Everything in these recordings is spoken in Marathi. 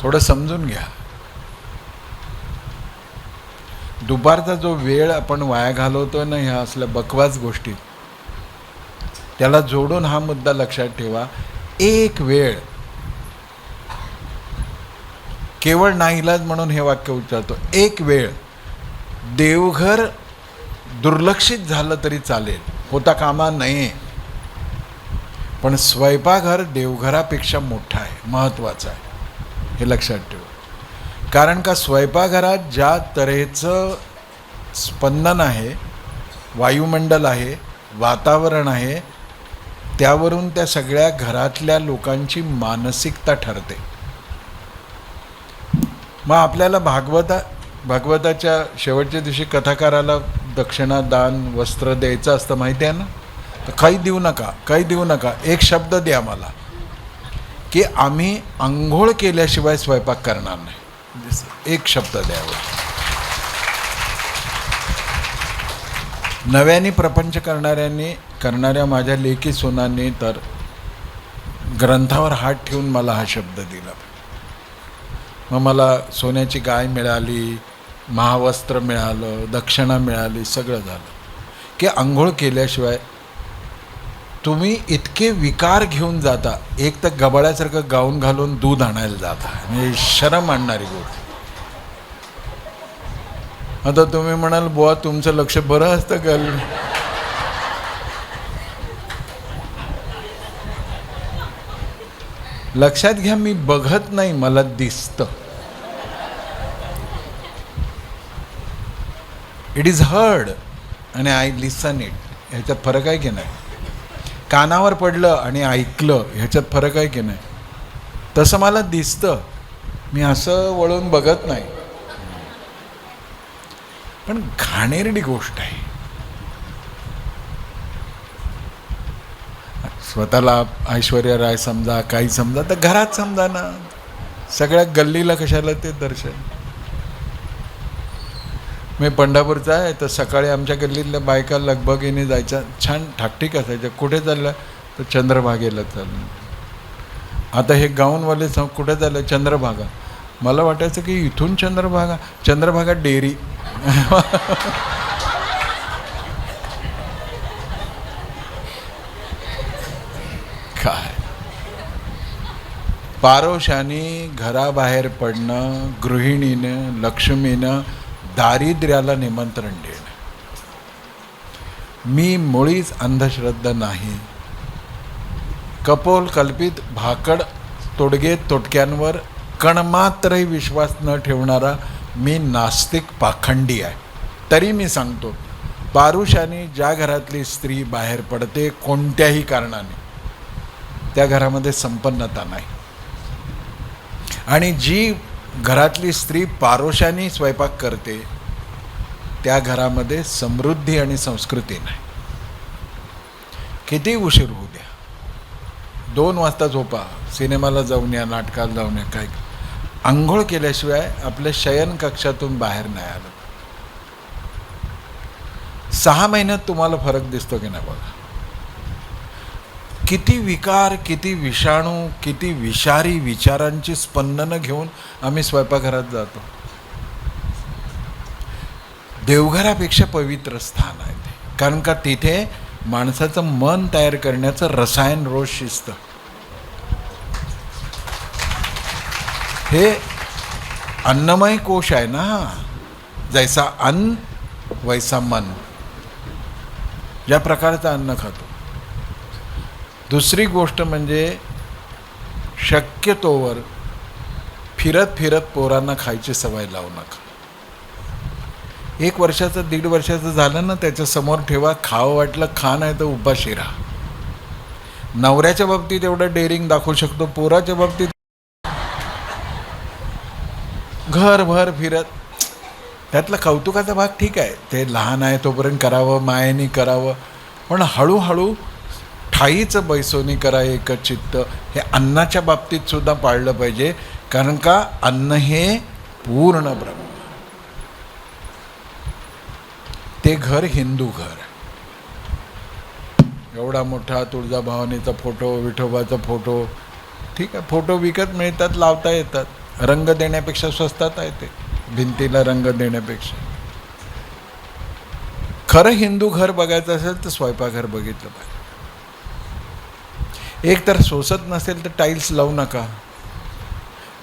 थोडं समजून घ्या. दुपारचा जो वेळ आपण वाया घालवतो ना ह्या असल्या बकवास गोष्टीत, त्याला जोडून हा मुद्दा लक्षात ठेवा. एक वेळ, केवळ नाईलाज म्हणून हे वाक्य उच्चारतो, एक वेळ देवघर दुर्लक्षित झालं तरी चालेल, होता कामा नये. पण स्वयंपाकघर देवघरापेक्षा मोठा आहे, महत्त्वाचा आहे, हे लक्षात ठेवा. कारण का स्वयंपाकघरात ज्या तऱ्हेचं स्पंदन आहे, वायुमंडल आहे, वातावरण आहे, त्यावरून त्या सगळ्या घरातल्या लोकांची मानसिकता ठरते. मग आपल्याला भागवताच्या शेवटच्या दिवशी कथाकाराला दक्षिणा, दान, वस्त्र द्यायचं असतं, माहिती आहे ना. तर काही देऊ नका, एक शब्द द्या मला की आम्ही आंघोळ केल्याशिवाय स्वयंपाक करणार नाही. एक शब्द द्यावा. नव्याने प्रपंच करणाऱ्या माझ्या लेकी सोनांनी तर ग्रंथावर हात ठेवून मला हा शब्द दिला. मग मला सोन्याची गाय मिळाली, महावस्त्र मिळालं, दक्षिणा मिळाली, सगळं झालं. की आंघोळ केल्याशिवाय तुम्ही इतके विकार घेऊन जाता. एक तर गबाळ्यासारखं गाऊन घालून दूध आणायला जाता, म्हणजे शरम आणणारी गोष्ट. आता तुम्ही म्हणाल बुवा तुमचं लक्ष बरं असतं का? लक्षात घ्या, मी बघत नाही, मला दिसतं. इट इज हर्ड आणि आय लिसन इट. ह्याच्यात फरक आहे की नाही? कानावर पडलं आणि ऐकलं, ह्याच्यात फरक आहे की नाही? तसं मला दिसतं, मी असं वळून बघत नाही. पण घाणेरडी गोष्ट आहे. स्वतःला ऐश्वर्या राय समजा, काही समजा, तर घरात समजा ना. सगळ्या गल्लीला कशाला ते दर्शन? मी पंढरपूरचा आहे, तर सकाळी आमच्या गल्लीतल्या बायका लगबगीने जायच्या, छान ठाकठीक असायच्या. कुठे चाललं? तर चंद्रभागेला चाललं. आता हे गाऊनवाले कुठे चाललं? चंद्रभागा. मला वाटायचं की इथून चंद्रभागा डेअरी. काय पारोशानी घराबाहेर पडणं, गृहिणीनं, लक्ष्मीनं दारिद्र्याला निमंत्रण देणं. मी मुळीच अंधश्रद्धा नाही. कपोल कल्पित भाकड तोडगे तोटक्यांवर कणमात्रही विश्वास न ठेवणारा मी नास्तिक पाखंडी आहे. तरी मी सांगतो, पारुशाने ज्या घरातली स्त्री बाहेर पडते कोणत्याही कारणाने, त्या घरामध्ये संपन्नता नाही. आणि जी घरातली स्त्री पारोशाने स्वयंपाक करते त्या घरामध्ये समृद्धी आणि संस्कृती नाही. किती उशीर होऊ द्या, 2 वाजता झोपा, सिनेमाला जाऊन या, नाटकाला जाऊन या, काय आंघोळ केल्याशिवाय आपल्या शयन कक्षातून बाहेर नाही आलं. 6 महिन्यात तुम्हाला फरक दिसतो की नाही बघा. किती विकार, किती विषाणू, किती विषारी विचारांची स्पंदनं घेऊन आम्ही स्वयंपाकघरात जातो. देवघरापेक्षा पवित्र स्थान आहे ते. कारण का तिथे माणसाचं मन तयार करण्याचं रसायन रोज शिजतं. हे अन्नमय कोश आहे ना, जैसा अन्न वैसा मन. ज्या प्रकारचं अन्न खातो. दुसरी गोष्ट म्हणजे शक्यतोवर फिरत फिरत पोरांना खायची सवय लावू नका. 1 वर्षाचं 1.5 वर्षाचं झालं ना, त्याच्यासमोर ठेवा, खावं वाटलं खा, नाही तर उपाशी राहा. नवऱ्याच्या बाबतीत एवढं डेअरिंग दाखवू शकतो, पोराच्या बाबतीत घरभर फिरत. त्यातला कौतुकाचा भाग ठीक आहे, ते लहान आहे तोपर्यंत करावं, मायेने करावं. पण हळूहळू ठाईचं बैसोनी करा एकच चित्त, हे अन्नाच्या बाबतीत सुद्धा पाळलं पाहिजे. कारण का अन्न हे पूर्ण ब्रह्म. ते घर हिंदू घर. एवढा मोठा तुळजाभवानीचा फोटो, विठोबाचा फोटो, ठीक आहे, फोटो विकत मिळतात, लावता येतात. रंग देण्यापेक्षा स्वस्तात आहे ते, भिंतीला रंग देण्यापेक्षा. खरं हिंदू घर बघायचं असेल तर स्वयंपाकघर बघितलं पाहिजे. एक तर सोसत नसेल तर टाईल्स लावू नका,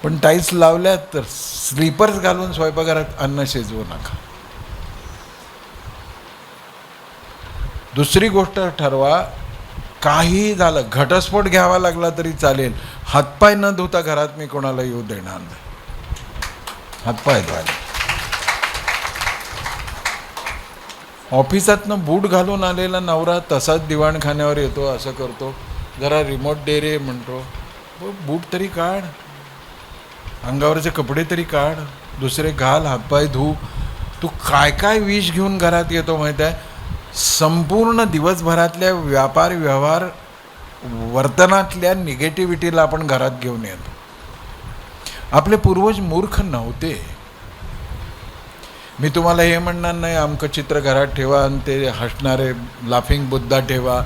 पण टाईल्स लावल्यात तर स्लीपर्स घालून स्वयंपाकघरात अन्न शिजवू नका. दुसरी गोष्ट ठरवा, काही झालं, घटस्फोट घ्यावा लागला तरी चालेल, हातपाय न धुता घरात मी कोणाला येऊ देणार नाही. हातपाय धुवायला. ऑफिसातनं बूट घालून आलेला नवरा तसाच दिवाणखान्यावर येतो, असं करतो, जरा रिमोट दे रे म्हणतो. बूट तरी काढ, अंगावरचे कपडे तरी काढ, दुसरे घाल, हातपाय धू. तू काय काय विष घेऊन घरात येतो माहीत आहे. संपूर्ण दिवसभरातल्या व्यापार व्यवहार वर्तनातल्या निगेटिव्हिटीला आपण घरात घेऊन येतो. आपले पूर्वज मूर्ख नव्हते. मी तुम्हाला हे म्हणणार नाही अमकं चित्र घरात ठेवा आणि ते हसणारे लाफिंग बुद्धा ठेवा.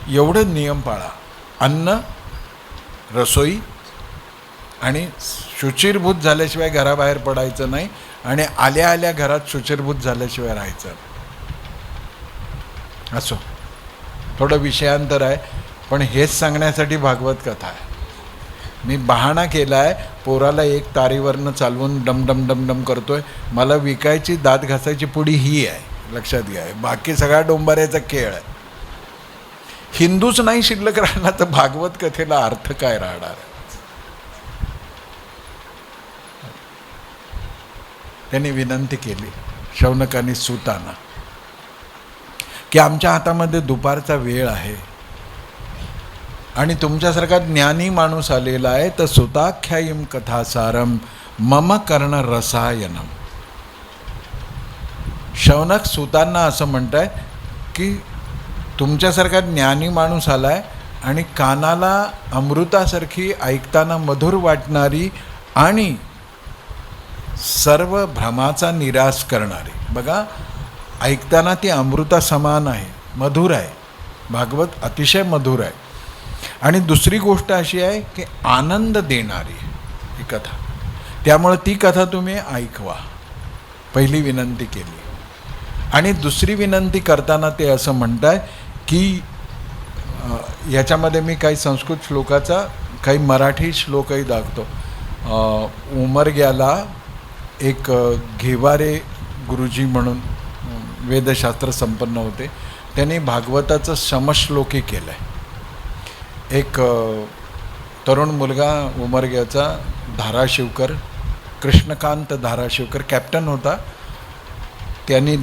एवढे नियम पाळा. अन्न, रसोई आणि शुचिरभूत झाल्याशिवाय घराबाहेर पडायचं नाही, आणि आल्या आल्या घरात शुचिरभूत झाल्याशिवाय राहायचं. असो, थोडं विषयांतर आहे, पण हेच सांगण्यासाठी भागवत कथा आहे. मी बहाणा केला आहे, पोराला एक तारीवरनं चालवून डमडम डमडम करतोय. मला विकायची दात घासायची पुडी ही आहे, लक्षात घ्या. बाकी सगळा डोंबाऱ्याचा खेळ आहे. हिंदूच नाही शिल्लक राहणार तर भागवत कथेला अर्थ काय राहणार. त्यांनी विनंती केली शौनकांनी सूतांना की आमच्या हातामध्ये दुपारचा वेळ आहे आणि तुमच्यासारखा ज्ञानी माणूस आलेला आहे, तर सुताख्यायीम कथासारम मम कर्ण रसायनम. शौनक सूतांना असं म्हणताय की तुमच्यासारखा ज्ञानी माणूस आलाय आणि कानाला अमृतासारखी ऐकताना मधुर वाटणारी आणि सर्व भ्रमाचा निराश करणारी. बघा, ऐकताना ती अमृता समान आहे, मधुर आहे. भागवत अतिशय मधुर आहे. आणि दुसरी गोष्ट अशी आहे की आनंद देणारी ही कथा. त्यामुळे ती कथा तुम्ही ऐकवा, पहिली विनंती केली. आणि दुसरी विनंती करताना ते असं म्हणताय की याच्यामध्ये मी काही संस्कृत श्लोकाचा काही मराठी श्लोकही दाखवतो. उमरग्याला एक घेवारे गुरुजी म्हणून वेदशास्त्र संपन्न होते, त्यांनी भागवताचं समश्लोकी केलं आहे. एक तरुण मुलगा उमरग्याचा, धाराशिवकर, कृष्णकांत धाराशिवकर कॅप्टन होता. त्यांनी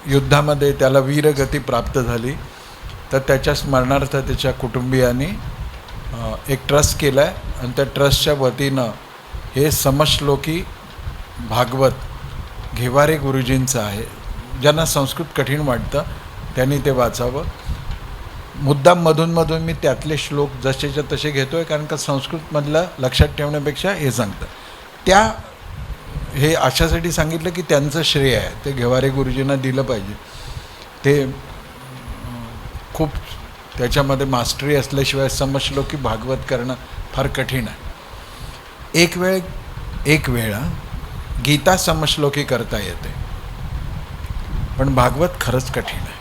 युद्धामध्ये त्याला वीरगती प्राप्त झाली, तर त्याच्या स्मरणार्थ त्याच्या कुटुंबियांनी एक ट्रस्ट केला आहे आणि त्या ट्रस्टच्या वतीनं हे समश्लोकी भागवत घेवारे गुरुजींचं आहे. ज्यांना संस्कृत कठीण वाटतं त्यांनी ते वाचावं. मुद्दाम मधून मी त्यातले श्लोक जसेच्या तसे घेतो आहे, कारण का संस्कृतमधलं लक्षात ठेवण्यापेक्षा हे सांगतं. हे अशासाठी सांगितलं की त्यांचं श्रेय आहे, ते घेवारे गुरुजींना दिलं पाहिजे. ते खूप त्याच्यामध्ये मास्टरी असल्याशिवाय समश्लोकी भागवत करणं फार कठीण आहे. एक वेळा गीता समश्लोकी करता येते, पण भागवत खरंच कठीण आहे.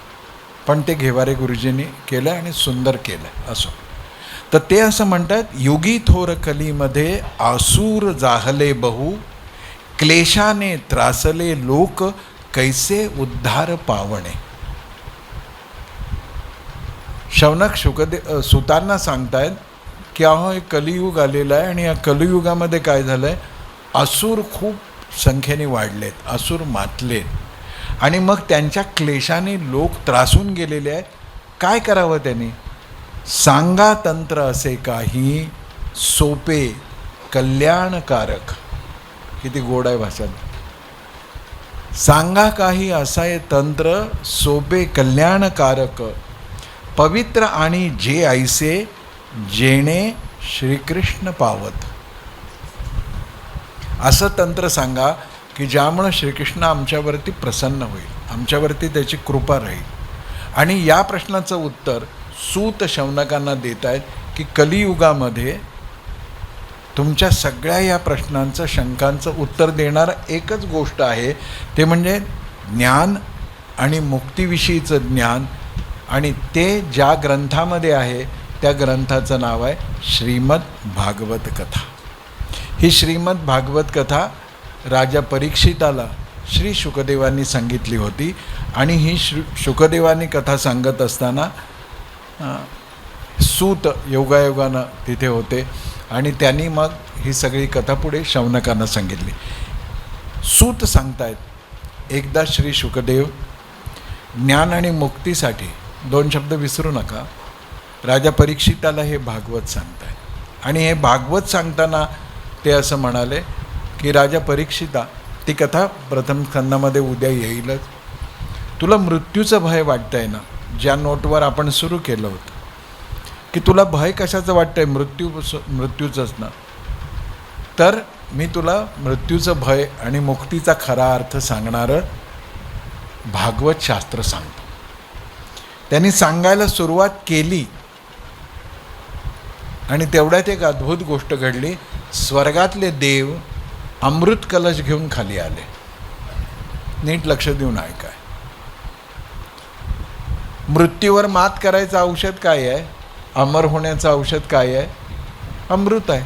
पण ते घेवारे गुरुजींनी केलं आणि सुंदर केलं. असो, तर ते असं म्हणतात, युगी थोर कलीमध्ये आसूर जाहले बहु, क्लेशाने त्रासले लोक कैसे उद्धार पावणे. शौनक सुतांना सांगतायत की अहो एक कलियुग आलेलं आहे आणि या कलियुगामध्ये काय झालं आहे, असुर खूप संख्येने वाढलेत, असुर मातलेत आणि मग त्यांच्या क्लेशाने लोक त्रासून गेलेले आहेत. काय करावं त्यांनी? सांगा तंत्र असे काही सोपे कल्याणकारक. किती गोड आहे भाषा. सांगा काही असाय तंत्र सोपे कल्याणकारक, पवित्र आणि जे ऐसे जेणे श्रीकृष्ण पावत. असं तंत्र सांगा की ज्यामुळं श्रीकृष्ण आमच्यावरती प्रसन्न होईल, आमच्यावरती त्याची कृपा राहील. आणि या प्रश्नाचं उत्तर सूत शौनकांना देत आहेत की कलियुगामध्ये तुमच्या सगळ्या या प्रश्नांचं, शंकांचं उत्तर देणारं एकच गोष्ट आहे, ते म्हणजे ज्ञान आणि मुक्तीविषयीचं ज्ञान. आणि ते ज्या ग्रंथामध्ये आहे त्या ग्रंथाचं नाव आहे श्रीमद भागवत कथा. ही श्रीमद भागवत कथा राजा परीक्षिताला श्री शुकदेवांनी सांगितली होती. आणि ही शुकदेवांनी कथा सांगत असताना सूत योगायोगानं तिथे होते आणि त्यांनी मग ही सगळी कथा पुढे शौनकांना सांगितली. सूत सांगतायत, एकदा श्री शुकदेव ज्ञान आणि मुक्तीसाठी, 2 शब्द विसरू नका, राजा परीक्षिताला हे भागवत सांगतायत. आणि हे भागवत सांगताना ते असं म्हणाले की राजा परीक्षिता, ती कथा प्रथम स्कंदामध्ये उद्या येईलच. तुला मृत्यूचं भय वाटतंय ना, ज्या नोटवर आपण सुरू केलं होतं की तुला भय कशाचं वाटतंय, मृत्यूचंच ना. तर मी तुला मृत्यूचं भय आणि मुक्तीचा खरा अर्थ सांगणारं भागवत शास्त्र सांगतो. त्यांनी सांगायला सुरुवात केली आणि तेवढ्यात एक अद्भुत गोष्ट घडली. स्वर्गातले देव अमृत कलश घेऊन खाली आले. नीट लक्ष देऊन ऐकाय. मृत्यूवर मात करायचं औषध काय आहे? अमर होण्याचं औषध काय आहे? अमृत आहे.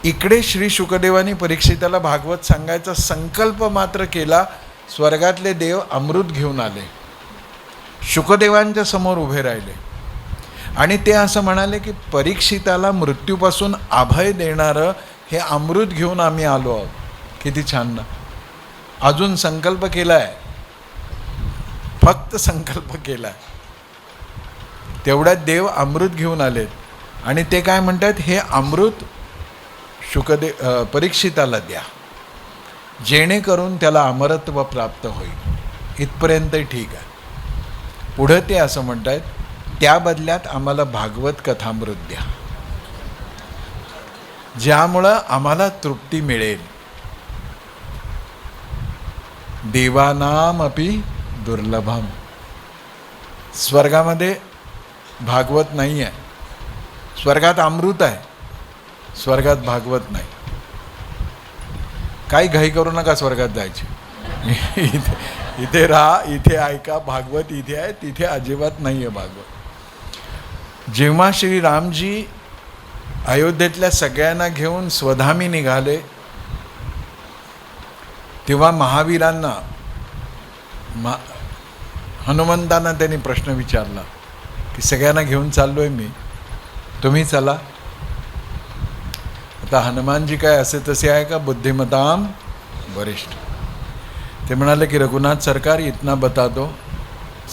इकडे श्री शुकदेवानी परीक्षिताला भागवत सांगायचा संकल्प मात्र केला. स्वर्गातले देव अमृत घेऊन आले, शुकदेवांच्या समोर उभे राहिले आणि ते असं म्हणाले की परीक्षिताला मृत्यूपासून अभय देणारं हे अमृत घेऊन आम्ही आलो आहोत. किती छान ना. अजून संकल्प केला आहे, फक्त संकल्प केला आहे, तेवढ्यात देव अमृत घेऊन आलेत. आणि ते काय म्हणतात, हे अमृत परीक्षिताला द्या, जेणेकरून त्याला अमरत्व प्राप्त होईल. इथपर्यंत ठीक आहे. पुढं ते असं म्हणतात, त्या बदल्यात आम्हाला भागवत कथामृत द्या, ज्यामुळं आम्हाला तृप्ती मिळेल. देवानामपि दुर्लभम. स्वर्गामध्ये भागवत नाही आहे, स्वर्गात अमृत आहे, स्वर्गात भागवत नाही. काही घाई करू नका स्वर्गात जायची. इथे राहा, इथे ऐका. भागवत इथे आहे, तिथे अजिबात नाही आहे भागवत. जेव्हा श्री रामजी अयोध्येतल्या सगळ्यांना घेऊन स्वधामी निघाले, तेव्हा महावीरांना, हनुमंतांना त्यांनी प्रश्न विचारला की सगळ्यांना घेऊन चाललो आहे मी, तुम्ही चला. आता हनुमानजी काय असे तसे आहे का? बुद्धिमताम वरिष्ठ. ते म्हणाले कि रघुनाथ सरकार, इतना बता दो,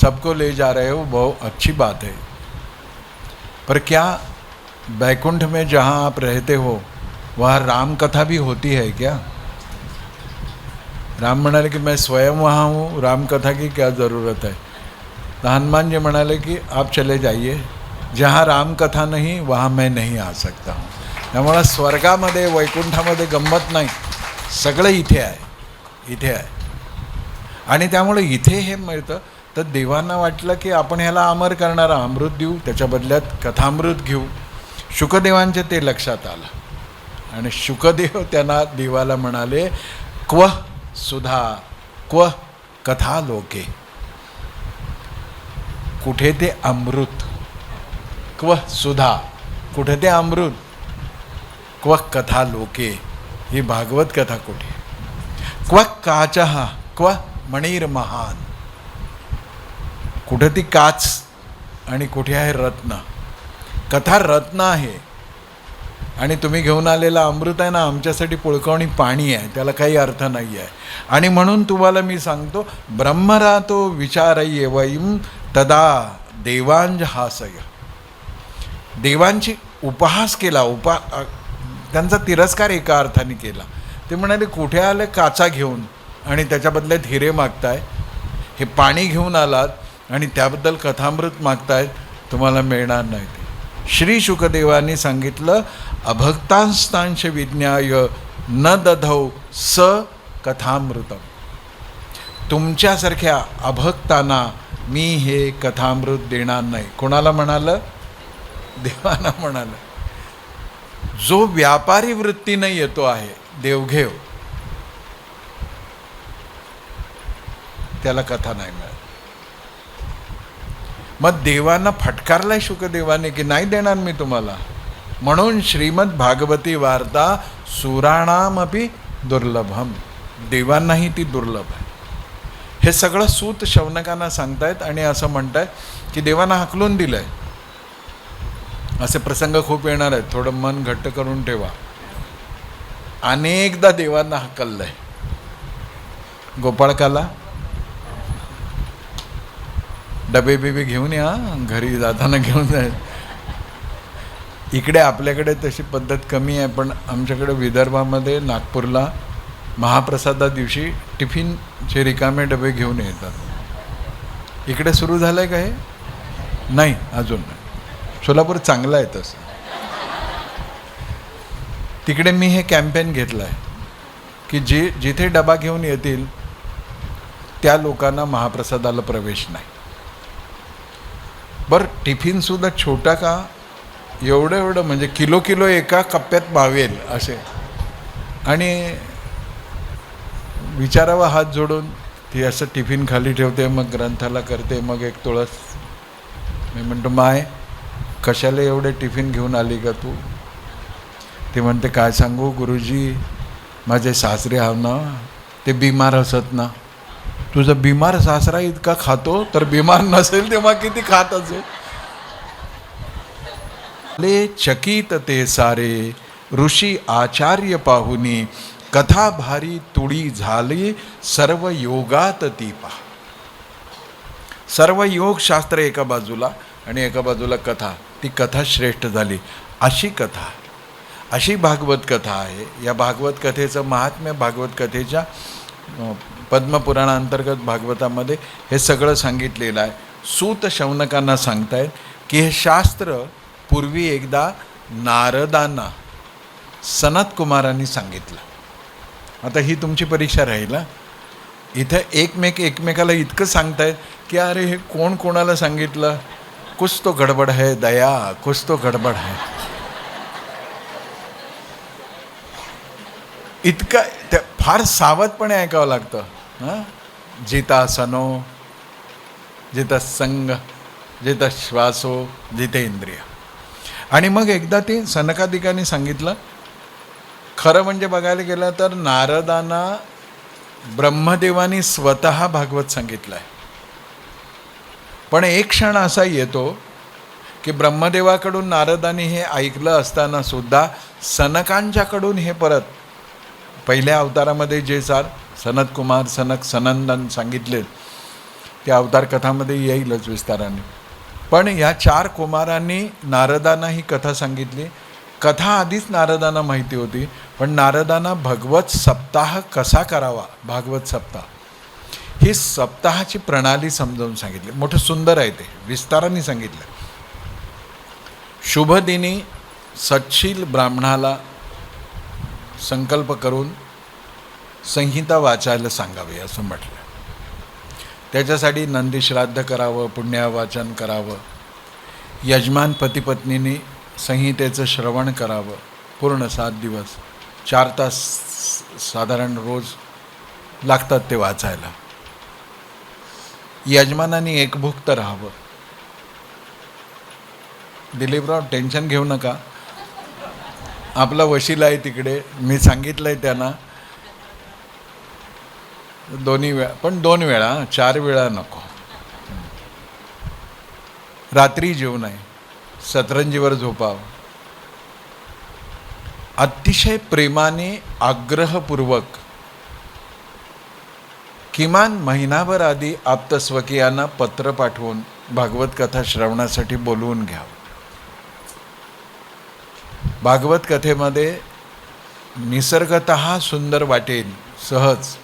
सबको ले जा रहे हो, बहुत अच्छी बात है, पर क्या बैकुंठ में जहाँ आप रहते हो वहाँ राम कथा भी होती है क्या? राम म्हणाले कि मैं स्वयं वहाँ हूँ, राम कथा की क्या ज़रूरत है? तो हनुमान जी म्हणाले कि आप चले जाइए, जहाँ राम कथा नहीं वहाँ मैं नहीं आ सकता हूँ. त्यामुळे स्वर्गामध्ये, वैकुंठामध्ये गंमत नाही, सगळं इथे आहे, इथे आहे. आणि त्यामुळे इथे हे मिळतं. तर देवांना वाटलं की आपण ह्याला अमर करणारा अमृत देऊ, त्याच्या बदल्यात कथामृत घेऊ. शुकदेवांचे ते लक्षात आलं आणि शुकदेव त्यांना देवाला म्हणाले, क्व सुधा क्व कथा लोके. कुठे ते अमृत? क्व सुधा, कुठे ते अमृत? क्व कथा लोके, ही भागवत कथा कुठे? क्व काचहा क्व मणिर महान, कुठे ती काच आणि कुठे आहे रत्न? कथा रत्न आहे आणि तुम्ही घेऊन आलेला अमृत आहे ना, आमच्यासाठी पुळकवणी पाणी आहे, त्याला काही अर्थ नाही आहे. आणि म्हणून तुम्हाला मी सांगतो, ब्रह्मरातो विचारये वयम तदा देवांज हासय. देवांची उपहास केला, त्यांचा तिरस्कार एका अर्थाने केला. ते म्हणाले, कुठे आले काचा घेऊन आणि त्याच्या बदल्यात हिरे मागताय, हे पाणी घेऊन आलात आणि त्याबद्दल कथामृत मागतायत, तुम्हाला मिळणार नाही. श्री शुकदेवांनी सांगितलं, अभक्तांस्तांश विज्ञाय न दधौ स कथामृतम. तुमच्यासारख्या अभक्तांना मी हे कथामृत देणार नाही. कोणाला म्हणालं? देवांना म्हणालं. जो व्यापारी वृत्तीने येतो आहे देवघेव, त्याला कथा नाही मिळत. मग देवांना फटकारलाय शुकदेवाने की नाही देणार मी तुम्हाला. म्हणून श्रीमद भागवती वार्ता सुराणामपि दुर्लभम, देवांनाही ती दुर्लभ आहे. हे सगळं सूत शौनकांना सांगतायत आणि असं म्हणतायत की देवांना हाकलून दिलंय. असे प्रसंग खूप येणार आहेत, थोडं मन घट्ट करून ठेवा. अनेकदा देवांना हाकललंय. गोपाळकाला डबे बिबे घेऊन या, घरी जाताना घेऊन जाय. इकडे आपल्याकडे तशी पद्धत कमी आहे, पण आमच्याकडे विदर्भामध्ये नागपूरला महाप्रसादा दिवशी टिफिनचे रिकामे डबे घेऊन येतात. इकडे सुरू झालं आहे का हे? नाही, अजून नाही. सोलापूर चांगलं आहे तसं. तिकडे मी हे कॅम्पेन घेतलं आहे की जिथे डबा घेऊन येतील त्या लोकांना महाप्रसादाला प्रवेश नाही. बरं, टिफिनसुद्धा छोटा का, एवढं म्हणजे किलो एका कप्प्यात मावेल असे. आणि विचारावा हात जोडून, ती असं टिफिन खाली ठेवते, मग ग्रंथाला करते, मग एक तुळस. मी म्हणतो, माय कशाला एवढे टिफिन घेऊन आली का तू? ते म्हणते, काय सांगू गुरुजी, माझे सासरे आव ना, ते बिमार असत ना. तुझा बिमार सासरा इतका खातो, तर बिमार नसेल तेव्हा किती खात असेल. ले चकित ते सारे ऋषी आचार्य पाहुनी, कथा भारी तुडी झाली सर्व योगात ती पहा. सर्व योग शास्त्र एका बाजूला आणि एका बाजूला कथा. ती कथा श्रेष्ठ झाली. अशी कथा, अशी भागवत कथा आहे. या भागवत कथेचं महात्म्य भागवत कथेच्या पद्मपुराणांतर्गत भागवतामध्ये हे सगळं सांगितलेलं आहे. सूत शौनकांना सांगतायत की हे शास्त्र पूर्वी एकदा नारदांना सनत कुमारांनी सांगितलं. आता ही तुमची परीक्षा राहील. इथं एकमेकाला इतकं सांगतायत की अरे हे कोण कोणाला सांगितलं, कुछ तो गडबड है दया, कुछ तो गडबड है. इतकं त्या फार सावधपणे ऐकावं लागतं. हां, जिता सनो, जिता संग, जिता श्वासो, जिते इंद्रिय. आणि मग एकदा ते सनकादिकांनी सांगितलं. खरं म्हणजे बघायला गेलं तर नारदांना ब्रह्मदेवानी स्वतः भागवत सांगितलं आहे. पण एक क्षण असा येतो की ब्रह्मदेवाकडून नारदांनी हे ऐकलं असताना सुद्धा सनकांच्याकडून हे परत पहिल्या अवतारामध्ये जे सनत कुमार, सनंदन सांगितले ते अवतार कथामध्ये येईलच विस्ताराने. पण ह्या 4 कुमारांनी नारदांना ही कथा सांगितली. कथा आधीच नारदांना माहिती होती, पण नारदांना भगवत सप्ताह कसा करावा, भागवत सप्ताह, ही सप्ताहाची प्रणाली समजावून सांगितली. मोठं सुंदर आहे ते, विस्ताराने सांगितलं. शुभदिनी सच्छील ब्राह्मणाला संकल्प करून संहिता वाचायला सांगावी असं म्हटलं. त्याच्यासाठी नंदीश्राद्ध करावं, पुण्यावाचन करावं, यजमान पतीपत्नींनी संहितेचं श्रवण करावं. पूर्ण 7 दिवस 4 तास साधारण रोज लागतात ते वाचायला. यजमानांनी एकभुक्त राहावं. दिलीपराव टेन्शन घेऊ नका, आपला वशीला आहे तिकडे, मी सांगितलं आहे त्यांना 2 वेळा, पण 2 वेळा, 4 वेळा नको. रात्री जेवू नये, सतरंजीवर झोपावं. अतिशय प्रेमाने आग्रहपूर्वक किमान महिनाभर आधी आप्तस्वकीयांना पत्र पाठवून भागवत कथा श्रवणासाठी बोलवून घ्यावं. भागवत कथेमध्ये निसर्गतः सुंदर वाटेल, सहज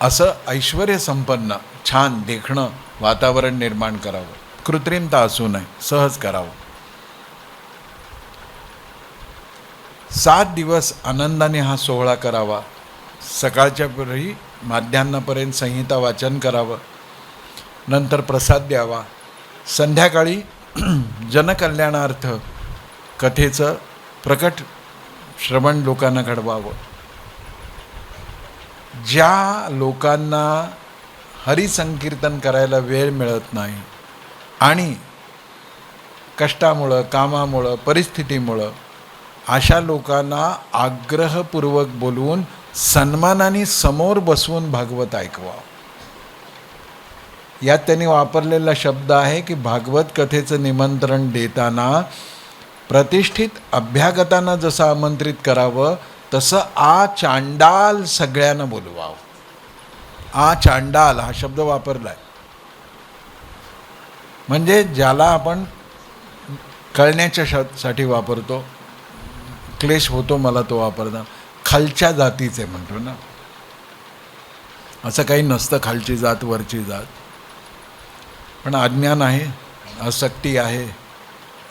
असं ऐश्वर्य संपन्न छान देखणं वातावरण निर्माण करावं. कृत्रिमता असू नये, सहज करावं. 7 दिवस आनंदाने हा सोहळा करावा. सकाळच्या वेळी माध्यान्हापर्यंत संहिता वाचन करावं. नंतर प्रसाद द्यावा. संध्याकाळी जनकल्याणार्थ कथेचं प्रकट श्रवण लोकांना घडवावं. ज्या लोकांना हरिसंकीर्तन करायला वेळ मिळत नाही आणि कष्टामुळं, कामामुळं, परिस्थितीमुळं अशा लोकांना आग्रहपूर्वक बोलवून सन्मानाने समोर बसवून भागवत ऐकवा. यात त्यांनी वापरलेला शब्द आहे की भागवत कथेचं निमंत्रण देताना प्रतिष्ठित अभ्यागतांना जसं आमंत्रित करावं तसं आ चांडाल सगळ्यांना बोलवावं. आ चांडाल हा शब्द वापरला आहे. म्हणजे ज्याला आपण कळण्याच्या साठी वापरतो, क्लेश होतो मला तो वापरता, खालच्या जातीचे म्हणतो ना. असं काही नसतं खालची जात वरची जात, पण अज्ञान आहे, आसक्ती आहे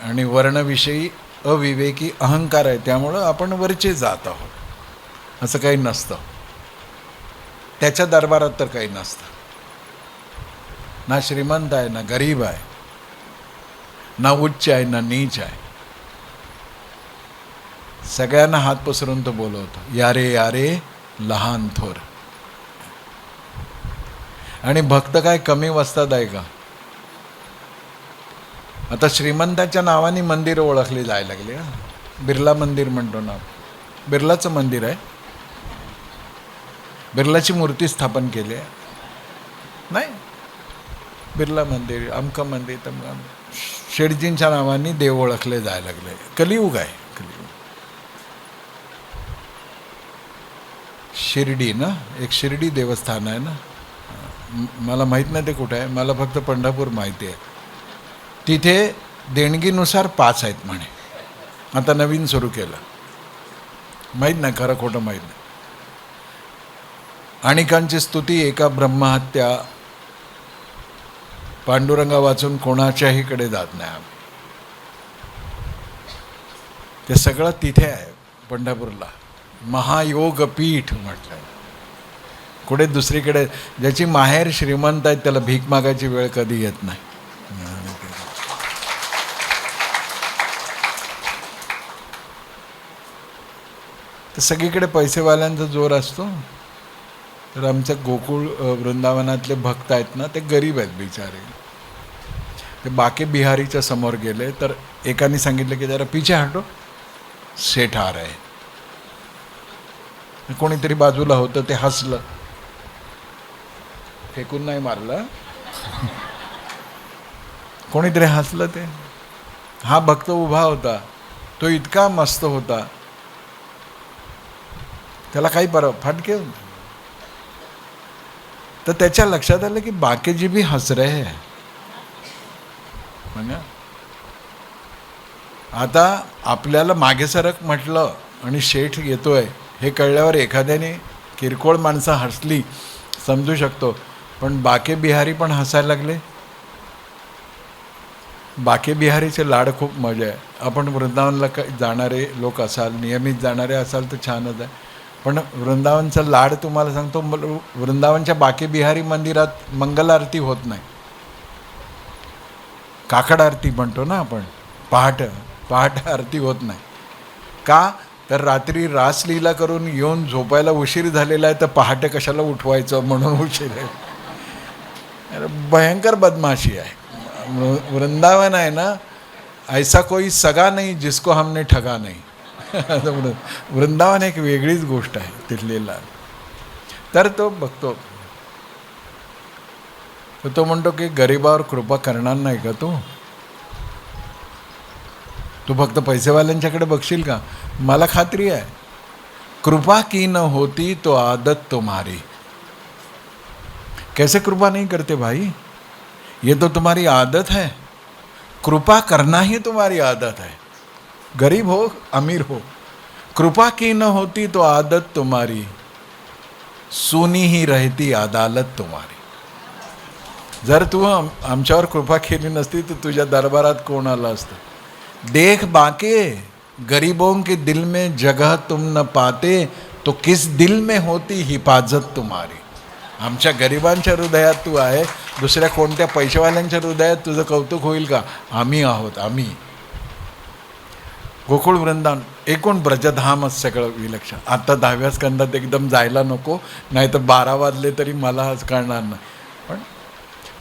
आणि वर्णविषयी अविवेकी अहंकार आहे, त्यामुळं आपण वरचे जात आहोत. असं काही नसतं. त्याच्या दरबारात तर काही नसतं. ना श्रीमंत आहे, ना गरीब आहे, ना उच्च आहे, ना नीच आहे. सगळ्यांना हात पसरून तो बोलवतो, यारे यारे लहान थोर. आणि भक्त काय कमी वस्तात आहे का? आता श्रीमंताच्या नावाने मंदिर ओळखली जायला लागली. बिर्ला मंदिर म्हणतो ना, बिर्लाचं मंदिर आहे, बिर्लाची मूर्ती स्थापन केली आहे. नाही, बिर्ला मंदिर, अमकं मंदिर, तमकं. शेठजींच्या नावाने देव ओळखले जायला लागले. कलियुग आहे, कलियुग. शिर्डी ना, एक शिर्डी देवस्थान आहे ना, मला माहीत नाही ते कुठं आहे, मला फक्त पंढरपूर माहिती आहे. तिथे देणगीनुसार 5 आहेत म्हणे. आता नवीन सुरू केलं, माहीत नाही खरं खोटं माहीत नाही. अनेकांची स्तुती, एका ब्रह्महत्या, पांडुरंगा वाचून कोणाच्याहीकडे जात नाही आम्ही. ते सगळं तिथे आहे पंढरपूरला. महायोगपीठ म्हटलं. कुठे दुसरीकडे, ज्याची माहेर श्रीमंत आहेत त्याला भीक मागायची वेळ कधी येत नाही. तर सगळीकडे पैसेवाल्यांचा जोर असतो. तर आमच्या गोकुळ वृंदावनातले भक्त आहेत ना, ते गरीब आहेत बिचारे. ते बाके बिहारीच्या समोर गेले तर एकाने सांगितलं की जरा पीछे हटो, सेठ आ रहे. कोणीतरी बाजूला होतं, ते हसलं, फेकून नाही मारलं, कोणीतरी हसलं. ते हा भक्त उभा होता, तो इतका मस्त होता, त्याला काही फाटके. तर त्याच्या लक्षात आलं की बाकीजी भी हस रहे हैं. म्हणजे आता आपल्याला मागे सरक म्हटलं आणि शेठ येतोय हे कळल्यावर एखाद्याने किरकोळ माणसं हसली समजू शकतो, पण बाके बिहारी पण हसायला लागले. बाके बिहारीचे लाड खूप मजा आहे. आपण वृंदावनला जाणारे लोक असाल, नियमित जाणारे असाल तर छानच आहे. पण वृंदावनचा लाड तुम्हाला सांगतो, वृंदावनच्या बाके बिहारी मंदिरात मंगल आरती होत नाही, काकड आरती म्हणतो ना आपण, पहाटे आरती होत नाही. का तर रात्री रासलीला करून येऊन झोपायला उशीर झालेला आहे, तर पहाटे कशाला उठवायचं म्हणून उशीर आहे. भयंकर बदमाशी आहे. वृंदावन आहे ना, ऐसा कोई सगा नहीं जिसको हमने ठगा नहीं. वृंदावन एक वेगळीच गोष्ट आहे तिथलेला. तर तो बघतो, तो म्हणतो की गरिबावर कृपा करणार नाही का तू फक्त पैसेवाल्यांच्याकडे बघशील का? मला खात्री आहे, कृपा की न होती तो आदत तुम्हारी. कैसे कृपा नहीं करते भाई, ये तो तुम्हारी आदत है. कृपा करना ही तुम्हारी आदत है, गरीब हो अमीर हो. कृपा की न होती तो आदत तुम्हारी, सुनी ही रहती अदालत तुम्हारी. जर तू आमच्यावर कृपा केली नसती तर तुझ्या दरबारात कोण आलं असतं. देख बाके गरीबों के दिल में जगह तुम न पाते, तो किस दिल में होती हिफाजत तुम्हारी. आमच्या गरिबांच्या हृदयात तू आहे, दुसऱ्या कोणत्या पैशावाल्यांच्या हृदयात तुझं कौतुक होईल का? आम्ही आहोत, आम्ही. गोकुळ वृंदावन एकूण ब्रजधामच सगळं विलक्षण. आता 10व्या स्कंदात एकदम जायला नको, नाही तर 12 वाजले तरी मला आज कळणार नाही.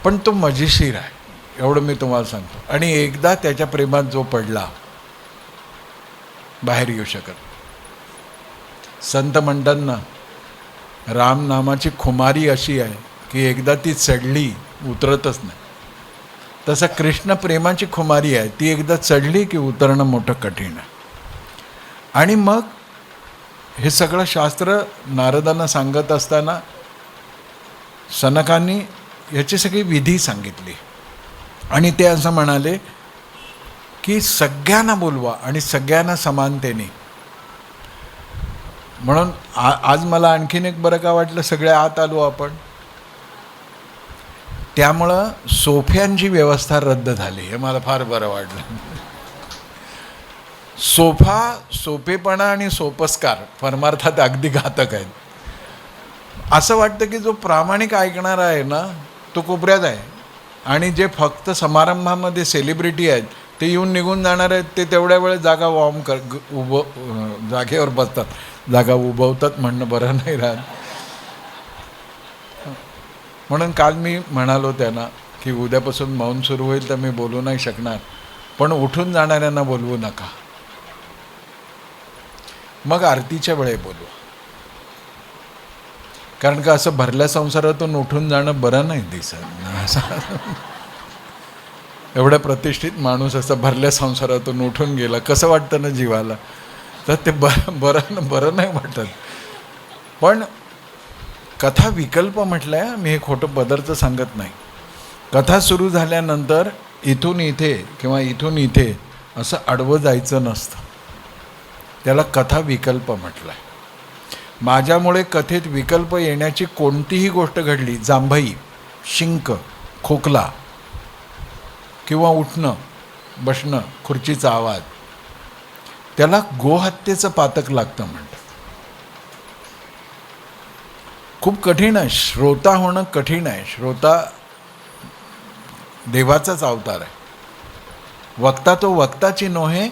पण तो मजेशीर आहे, एवढं मी तुम्हाला सांगतो. आणि एकदा त्याच्या प्रेमात जो पडला बाहेर येऊ शकत. संत म्हणतात ना, राम नामाची खुमारी अशी आहे की एकदा ती चढली उतरतच नाही. तसं कृष्ण प्रेमाची खुमारी आहे, ती एकदा चढली की उतरणं मोठं कठीण आहे. आणि मग हे सगळं शास्त्र नारदांना सांगत असताना सनकांनी याची सगळी विधी सांगितली. आणि ते असं म्हणाले की सगळ्यांना बोलवा आणि सगळ्यांना समानतेने. म्हणून आज मला आणखीन एक बरं का वाटलं, सगळे आत आलो आपण. त्यामुळं सोफ्यांची व्यवस्था रद्द झाली, हे मला फार बरं वाटलं. सोपेपणा आणि सोपस्कार परमार्थात अगदी घातक आहेत. असं वाटतं की जो प्रामाणिक ऐकणार आहे ना, तो कोपऱ्यात आहे. आणि जे फक्त समारंभामध्ये सेलिब्रिटी आहेत, ते येऊन निघून जाणार आहेत, ते तेवढ्या वेळेस जागा जागेवर बसतात. जागा उभवतात म्हणणं बरं नाही राहत. म्हणून काल मी म्हणालो त्यांना की उद्यापासून मौन सुरू होईल तर मी बोलू नाही शकणार, पण उठून जाणाऱ्यांना बोलवू नका. मग आरतीच्या वेळे बोलू. कारण का असं भरल्या संसारातून उठून जाणं बरं नाही दिसत. एवढ्या प्रतिष्ठित माणूस असं भरल्या संसारातून उठून गेला, कसं वाटतं ना जीवाला. तर ते बरं नाही वाटत. पण कथा विकल्प म्हटलंय, मी हे खोटं पदार्थ सांगत नाही. कथा सुरू झाल्यानंतर इथून इथे किंवा इथून इथे असं आडवं जायचं नसतं. त्याला कथा विकल्प म्हटलंय. माझ्यामुळे कथेत विकल्प येण्याची कोणतीही गोष्ट घडली, जांभई, शिंक, खोकला किंवा उठणं बसणं, खुर्चीचा आवाज, त्याला गोहत्येचं पातक लागतं म्हणतात. खूप कठीण आहे. श्रोता होणं कठीण आहे. श्रोता देवाचाच अवतार आहे. वक्ता तो वक्ताची नोहे,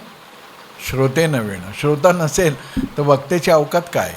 श्रोते नवेणं. श्रोता नसेल तर वक्त्याची अवकात काय.